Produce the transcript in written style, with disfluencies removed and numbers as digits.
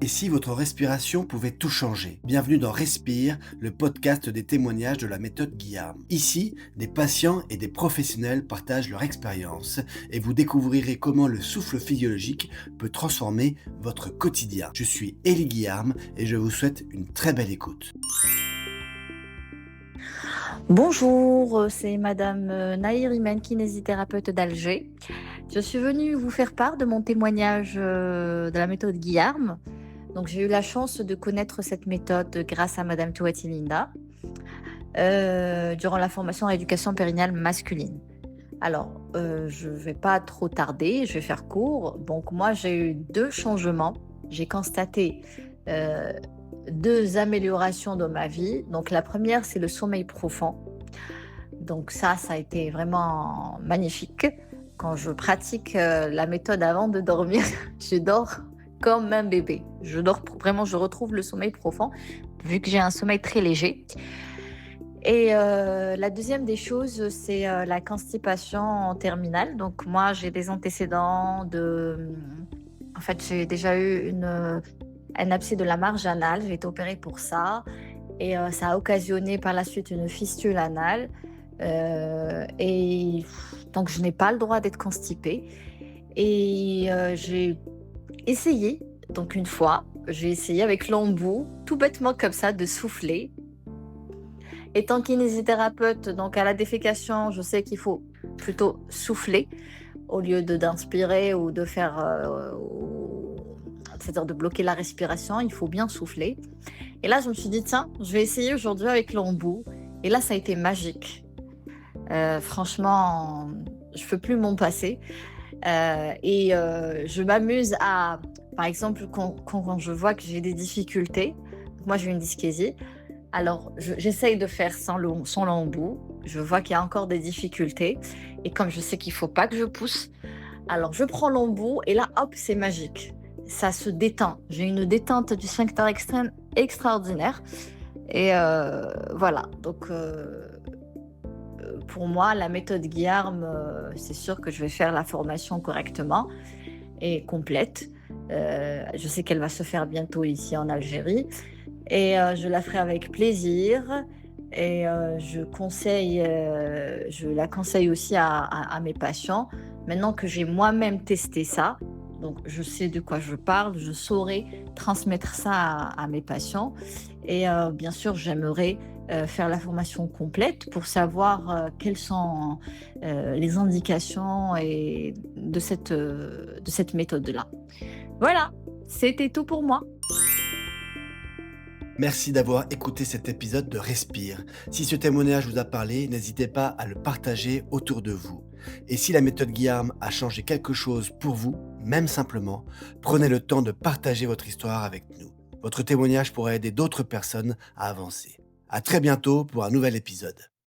Et si votre respiration pouvait tout changer? Bienvenue dans Respire, le podcast des témoignages de la méthode Guillaume. Ici, des patients et des professionnels partagent leur expérience et vous découvrirez comment le souffle physiologique peut transformer votre quotidien. Je suis Élie Guillaume et je vous souhaite une très belle écoute. Bonjour, c'est Madame Nahir Imen, kinésithérapeute d'Alger. Je suis venue vous faire part de mon témoignage de la méthode Guillarme. Donc, j'ai eu la chance de connaître cette méthode grâce à Madame Touati Linda durant la formation en éducation périnnéale masculine. Alors, je ne vais pas trop tarder, je vais faire court. Donc, moi, j'ai eu deux changements. J'ai constaté euh, deux améliorations dans ma vie. Donc, la première, c'est le sommeil profond. Donc ça a été vraiment magnifique. Quand je pratique la méthode avant de dormir, je dors comme un bébé. Je dors vraiment, je retrouve le sommeil profond, vu que j'ai un sommeil très léger. Et la deuxième des choses, c'est la constipation en terminale. Donc moi, j'ai des antécédents de... En fait, j'ai déjà eu un abcès de la marge anale. J'ai été opérée pour ça. Et ça a occasionné par la suite une fistule anale. Donc, je n'ai pas le droit d'être constipée. Et j'ai essayé, donc une fois, j'ai essayé avec l'embout, tout bêtement comme ça, de souffler. Étant kinésithérapeute, donc à la défécation, je sais qu'il faut plutôt souffler au lieu d'inspirer ou de faire, c'est-à-dire de bloquer la respiration, il faut bien souffler. Et là, je me suis dit, tiens, je vais essayer aujourd'hui avec l'embout. Et là, ça a été magique. Franchement, je ne peux plus m'en passer. Je m'amuse à, par exemple, quand je vois que j'ai des difficultés, moi j'ai une dyschésie, alors j'essaye de faire sans l'embout. Je vois qu'il y a encore des difficultés. Et comme je sais qu'il ne faut pas que je pousse, alors je prends l'embout et là, hop, c'est magique. Ça se détend. J'ai une détente du sphincter externe extraordinaire. Et voilà, donc pour moi, la méthode Guillarme, c'est sûr que je vais faire la formation correctement et complète. Je sais qu'elle va se faire bientôt ici en Algérie et je la ferai avec plaisir. Et je la conseille aussi à mes patients. Maintenant que j'ai moi-même testé ça, donc je sais de quoi je parle, je saurai transmettre ça à mes patients. Et bien sûr, j'aimerais faire la formation complète pour savoir quelles sont les indications de cette méthode-là. Voilà, c'était tout pour moi. Merci d'avoir écouté cet épisode de Respire. Si ce témoignage vous a parlé, n'hésitez pas à le partager autour de vous. Et si la méthode Guillaume a changé quelque chose pour vous, même simplement, prenez le temps de partager votre histoire avec nous. Votre témoignage pourra aider d'autres personnes à avancer. À très bientôt pour un nouvel épisode.